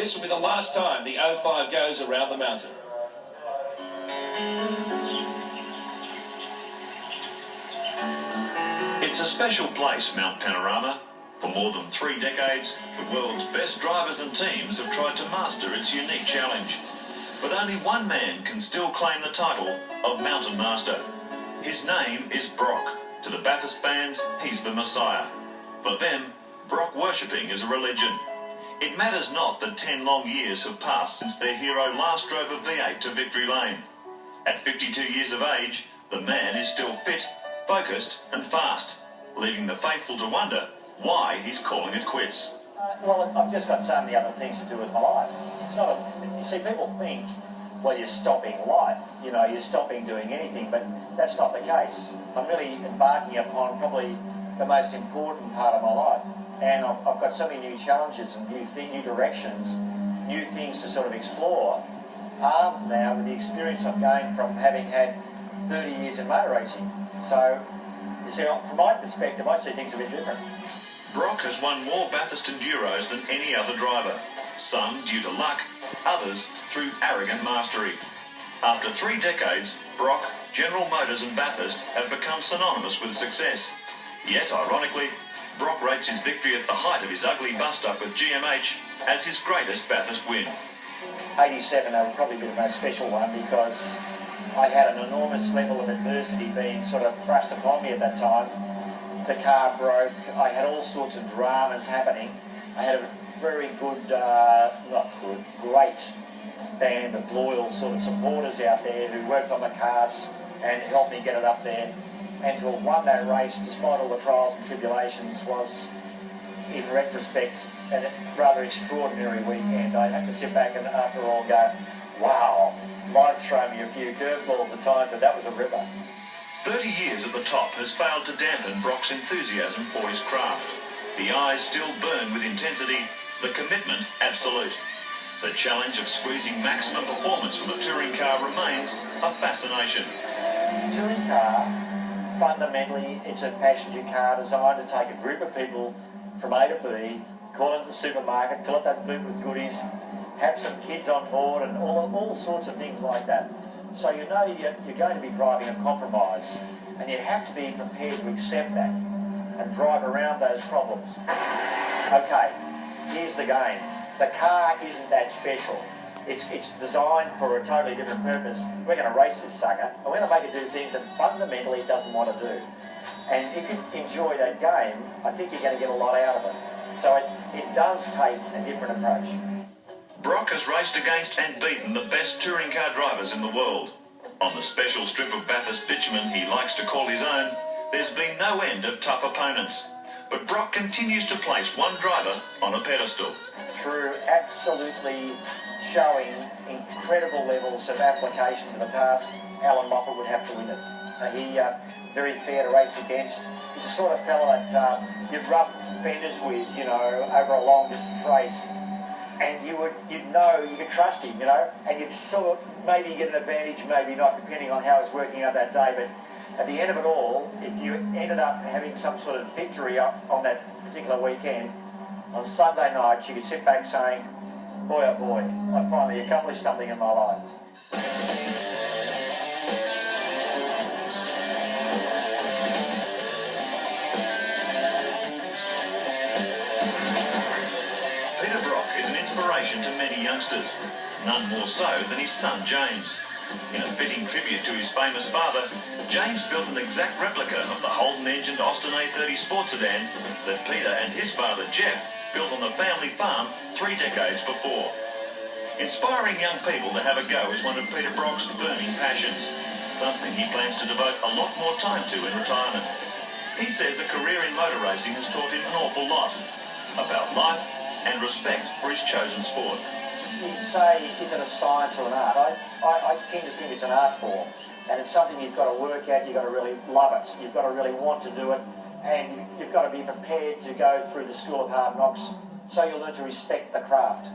This will be the last time the 05 goes around the mountain. It's a special place, Mount Panorama. For more than 3 decades, the world's best drivers and teams have tried to master its unique challenge. But only one man can still claim the title of Mountain Master. His name is Brock. To the Bathurst fans, he's the Messiah. For them, Brock worshipping is a religion. It matters not that 10 long years have passed since their hero last drove a V8 to victory lane. At 52 years of age, the man is still fit, focused and fast, leaving the faithful to wonder why he's calling it quits. Well, I've just got so many other things to do with my life. It's not a, you see, people think, well, you're stopping life, you know, you're stopping doing anything, but that's not the case. I'm really embarking upon probably the most important part of my life, and I've got so many new challenges and new directions, new things to sort of explore, armed now with the experience I've gained from having had 30 years in motor racing. So, you see, from my perspective, I see things a bit different. Brock has won more Bathurst Enduros than any other driver, some due to luck, others through arrogant mastery. After 3 decades, Brock, General Motors and Bathurst have become synonymous with success. Yet, ironically, Brock rates his victory at the height of his ugly bust-up with GMH as his greatest Bathurst win. 87 would probably be the most special one because I had an enormous level of adversity being sort of thrust upon me at that time. The car broke, I had all sorts of dramas happening. I had a very good, great band of loyal sort of supporters out there who worked on the cars and helped me get it up there. And to have won that race, despite all the trials and tribulations, was, in retrospect, a rather extraordinary weekend. I had to sit back and, after all, go, wow, life's thrown me a few curveballs at times, but that was a ripper. 30 years at the top has failed to dampen Brock's enthusiasm for his craft. The eyes still burn with intensity, the commitment absolute. The challenge of squeezing maximum performance from a touring car remains a fascination. Touring car, fundamentally, it's a passenger car designed to take a group of people from A to B, call into the supermarket, fill up that boot with goodies, have some kids on board and all sorts of things like that. So you know you're going to be driving a compromise, and you have to be prepared to accept that and drive around those problems. Okay, here's the game. The car isn't that special. It's designed for a totally different purpose. We're going to race this sucker, and we're going to make it do things that fundamentally it doesn't want to do. And if you enjoy that game, I think you're going to get a lot out of it. So it does take a different approach. Brock has raced against and beaten the best touring car drivers in the world. On the special strip of Bathurst bitumen he likes to call his own, there's been no end of tough opponents. But Brock continues to place one driver on a pedestal. Through absolutely showing incredible levels of application to the task, Alan Moffat would have to win it. He very fair to race against. He's the sort of fellow that you'd rub fenders with, you know, over a long distance race. And you'd know, you could trust him, you know, and you'd sort of maybe get an advantage, maybe not, depending on how it's working out that day. But at the end of it all, if you ended up having some sort of victory on that particular weekend, on Sunday night, you could sit back saying, boy, oh boy, I finally accomplished something in my life. Inspiration to many youngsters, none more so than his son James. In a fitting tribute to his famous father, James built an exact replica of the Holden-engined Austin A30 sports sedan that Peter and his father Jeff built on the family farm 3 decades before. Inspiring young people to have a go is one of Peter Brock's burning passions, something he plans to devote a lot more time to in retirement. He says a career in motor racing has taught him an awful lot about life and respect for his chosen sport. You'd say, is it a science or an art? I tend to think it's an art form, and it's something you've got to work at, you've got to really love it, you've got to really want to do it, and you've got to be prepared to go through the school of hard knocks so you'll learn to respect the craft.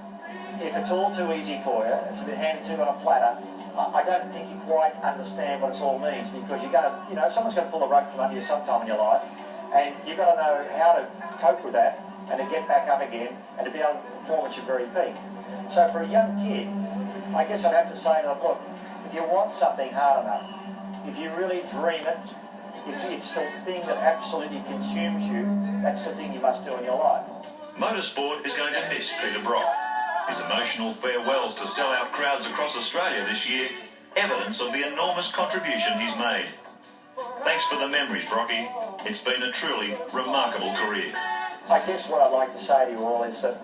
If it's all too easy for you, it's a bit handed to you on a platter, I don't think you quite understand what it all means, because you're going to, you know, someone's going to pull a rug from under you sometime in your life, and you've got to know how to cope with that and to get back up again and to be able to perform at your very peak. So for a young kid, I guess I'd have to say to them, look, if you want something hard enough, if you really dream it, if it's the thing that absolutely consumes you, that's the thing you must do in your life. Motorsport is going to miss Peter Brock. His emotional farewells to sell-out crowds across Australia this year, evidence of the enormous contribution he's made. Thanks for the memories, Brocky. It's been a truly remarkable career. I guess what I'd like to say to you all is that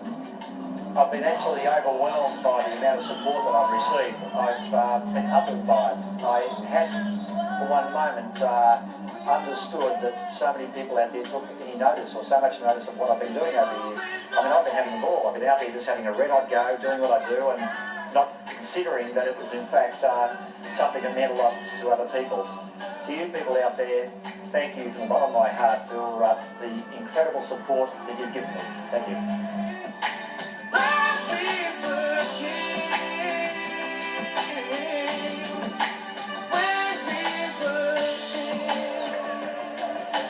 I've been absolutely overwhelmed by the amount of support that I've received. I've been humbled by it. I had, for one moment, understood that so many people out there took any notice or so much notice of what I've been doing over the years. I mean, I've been having a ball. I've been out there just having a red-hot go, doing what I do, and not considering that it was, in fact, something that meant a lot to other people. To you people out there, thank you from the bottom of my heart for the incredible support that you've given me. Thank you.